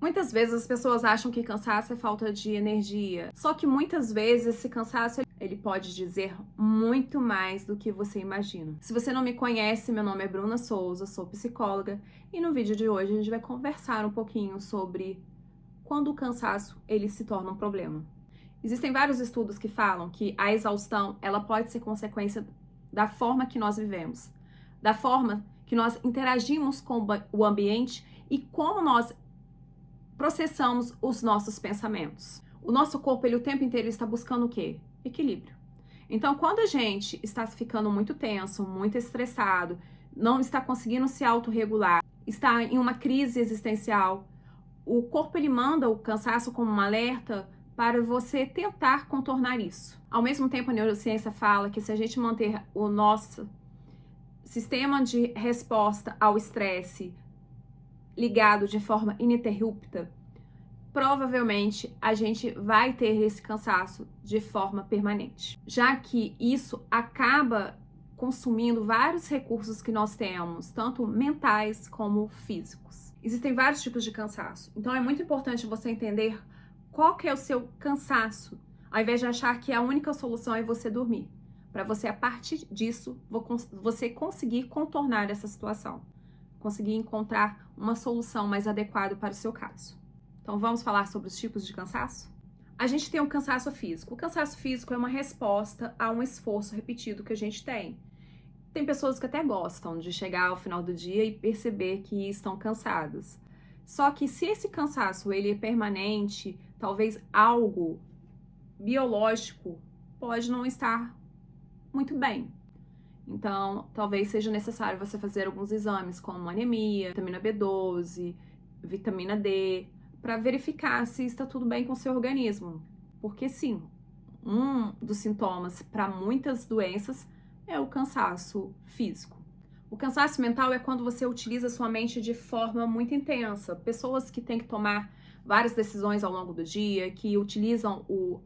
Muitas vezes as pessoas acham que cansaço é falta de energia. Só que muitas vezes esse cansaço ele pode dizer muito mais do que você imagina. Se você não me conhece, meu nome é Bruna Souza, sou psicóloga e no vídeo de hoje a gente vai conversar um pouquinho sobre quando o cansaço ele se torna um problema. Existem vários estudos que falam que a exaustão ela pode ser consequência da forma que nós vivemos, da forma que nós interagimos com o ambiente e como nós processamos os nossos pensamentos. O nosso corpo, ele o tempo inteiro está buscando o quê? Equilíbrio. Então, quando a gente está ficando muito tenso, muito estressado, não está conseguindo se autorregular, está em uma crise existencial, o corpo ele manda o cansaço como um alerta para você tentar contornar isso. Ao mesmo tempo, a neurociência fala que se a gente manter o nosso sistema de resposta ao estresse ligado de forma ininterrupta, provavelmente a gente vai ter esse cansaço de forma permanente, já que isso acaba consumindo vários recursos que nós temos, tanto mentais como físicos. Existem vários tipos de cansaço, então é muito importante você entender qual que é o seu cansaço, ao invés de achar que a única solução é você dormir, para você, a partir disso, você conseguir contornar essa situação, conseguir encontrar uma solução mais adequada para o seu caso. Então vamos falar sobre os tipos de cansaço? A gente tem o cansaço físico. O cansaço físico é uma resposta a um esforço repetido que a gente tem. Tem pessoas que até gostam de chegar ao final do dia e perceber que estão cansadas. Só que se esse cansaço ele é permanente, talvez algo biológico pode não estar muito bem. Então, talvez seja necessário você fazer alguns exames como anemia, vitamina B12, vitamina D, para verificar se está tudo bem com o seu organismo. Porque sim, um dos sintomas para muitas doenças é o cansaço físico. O cansaço mental é quando você utiliza sua mente de forma muito intensa. Pessoas que têm que tomar várias decisões ao longo do dia, que utilizam o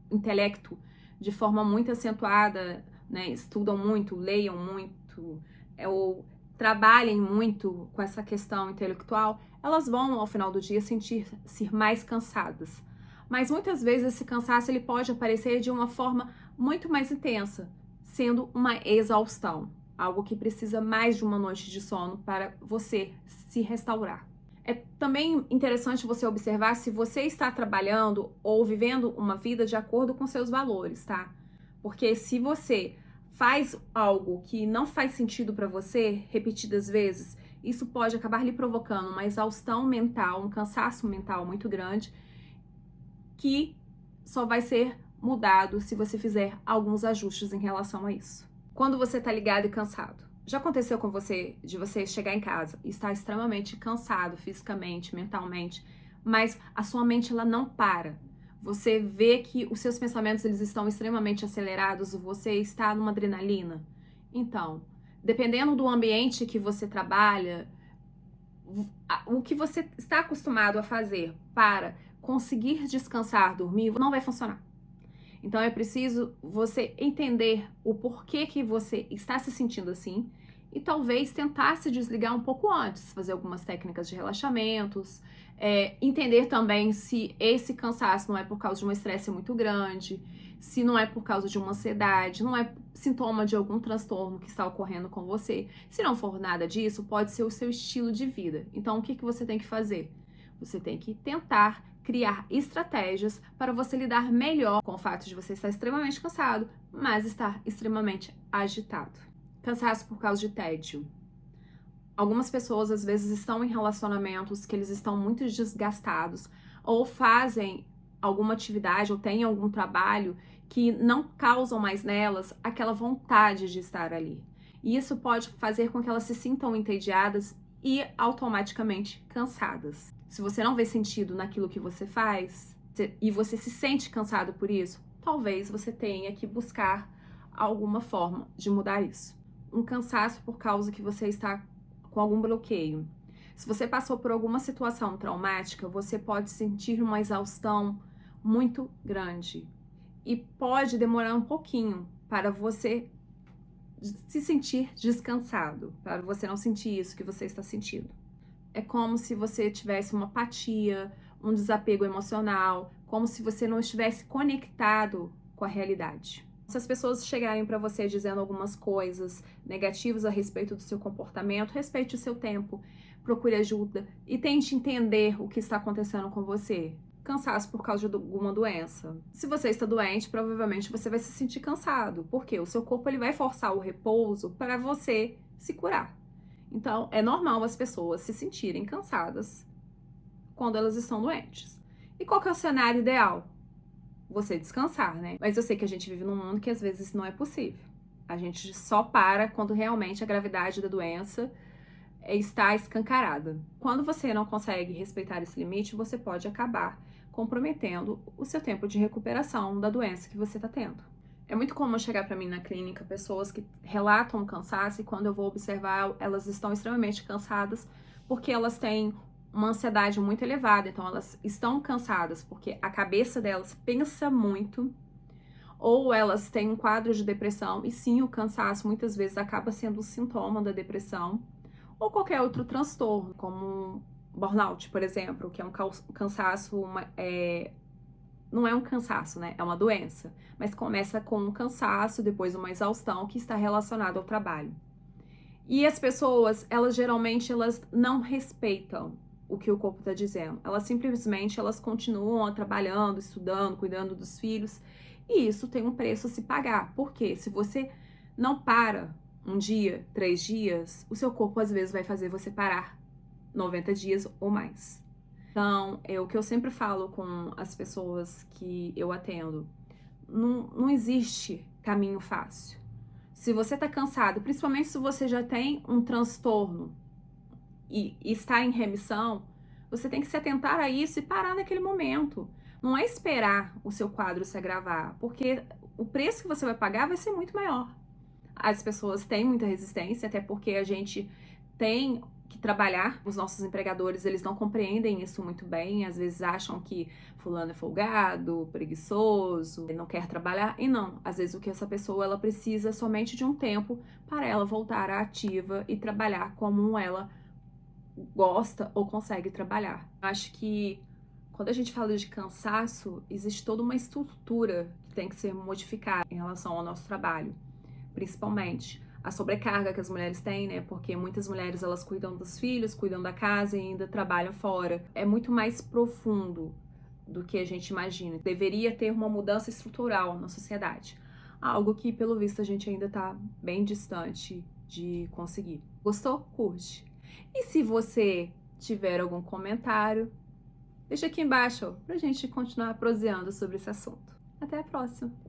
intelecto de forma muito acentuada, né? Estudam muito, leiam muito, ou trabalhem muito com essa questão intelectual, elas vão ao final do dia sentir-se mais cansadas. Mas muitas vezes esse cansaço ele pode aparecer de uma forma muito mais intensa, sendo uma exaustão, algo que precisa mais de uma noite de sono para você se restaurar. É também interessante você observar se você está trabalhando ou vivendo uma vida de acordo com seus valores, tá? Porque se você faz algo que não faz sentido para você repetidas vezes, isso pode acabar lhe provocando uma exaustão mental, um cansaço mental muito grande, que só vai ser mudado se você fizer alguns ajustes em relação a isso. Quando você tá ligado e cansado, já aconteceu com você de você chegar em casa e estar extremamente cansado fisicamente, mentalmente, mas a sua mente ela não para. Você vê que os seus pensamentos eles estão extremamente acelerados, você está numa adrenalina. Então, dependendo do ambiente que você trabalha, o que você está acostumado a fazer para conseguir descansar, dormir, não vai funcionar. Então é preciso você entender o porquê que você está se sentindo assim e talvez tentar se desligar um pouco antes, fazer algumas técnicas de relaxamentos, entender também se esse cansaço não é por causa de um estresse muito grande, se não é por causa de uma ansiedade, não é sintoma de algum transtorno que está ocorrendo com você. Se não for nada disso, pode ser o seu estilo de vida. Então o que você tem que fazer? Você tem que tentar criar estratégias para você lidar melhor com o fato de você estar extremamente cansado, mas estar extremamente agitado. Cansaço por causa de tédio. Algumas pessoas às vezes estão em relacionamentos que eles estão muito desgastados ou fazem alguma atividade ou têm algum trabalho que não causam mais nelas aquela vontade de estar ali. E isso pode fazer com que elas se sintam entediadas e automaticamente cansadas. Se você não vê sentido naquilo que você faz e você se sente cansado por isso, talvez você tenha que buscar alguma forma de mudar isso. Um cansaço por causa que você está com algum bloqueio. Se você passou por alguma situação traumática, você pode sentir uma exaustão muito grande e pode demorar um pouquinho para você se sentir descansado, para você não sentir isso que você está sentindo. É como se você tivesse uma apatia, um desapego emocional, como se você não estivesse conectado com a realidade. Se as pessoas chegarem para você dizendo algumas coisas negativas a respeito do seu comportamento, respeite o seu tempo, procure ajuda e tente entender o que está acontecendo com você. Cansaço por causa de alguma doença. Se você está doente, provavelmente você vai se sentir cansado, porque o seu corpo ele vai forçar o repouso para você se curar. Então, é normal as pessoas se sentirem cansadas quando elas estão doentes. E qual que é o cenário ideal? Você descansar, né? Mas eu sei que a gente vive num mundo que às vezes isso não é possível. A gente só para quando realmente a gravidade da doença está escancarada. Quando você não consegue respeitar esse limite, você pode acabar comprometendo o seu tempo de recuperação da doença que você está tendo. É muito comum chegar para mim na clínica pessoas que relatam cansaço e quando eu vou observar, elas estão extremamente cansadas porque elas têm uma ansiedade muito elevada, então elas estão cansadas porque a cabeça delas pensa muito, ou elas têm um quadro de depressão, e sim, o cansaço muitas vezes acaba sendo um sintoma da depressão, ou qualquer outro transtorno, como burnout, por exemplo, que é um cansaço, não é um cansaço, né? É uma doença, mas começa com um cansaço, depois uma exaustão que está relacionado ao trabalho. E as pessoas, elas não respeitam o que o corpo está dizendo. Elas continuam trabalhando, estudando, cuidando dos filhos. E isso tem um preço a se pagar. Porque se você não para um dia, 3 dias, o seu corpo às vezes vai fazer você parar 90 dias ou mais. Então, o que eu sempre falo com as pessoas que eu atendo, não existe caminho fácil. Se você tá cansado, principalmente se você já tem um transtorno e está em remissão, você tem que se atentar a isso e parar naquele momento. Não é esperar o seu quadro se agravar, porque o preço que você vai pagar vai ser muito maior. As pessoas têm muita resistência, até porque a gente tem que trabalhar. Os nossos empregadores, eles não compreendem isso muito bem, às vezes acham que fulano é folgado, preguiçoso, não quer trabalhar, e não. Às vezes o que essa pessoa, ela precisa somente de um tempo para ela voltar à ativa e trabalhar como ela gosta ou consegue trabalhar. Acho que quando a gente fala de cansaço, existe toda uma estrutura que tem que ser modificada em relação ao nosso trabalho, principalmente a sobrecarga que as mulheres têm, né? Porque muitas mulheres, elas cuidam dos filhos, cuidam da casa e ainda trabalham fora. É muito mais profundo do que a gente imagina. Deveria ter uma mudança estrutural na sociedade. Algo que, pelo visto, a gente ainda tá bem distante de conseguir. Gostou? Curte. E se você tiver algum comentário, deixa aqui embaixo pra gente continuar proseando sobre esse assunto. Até a próxima!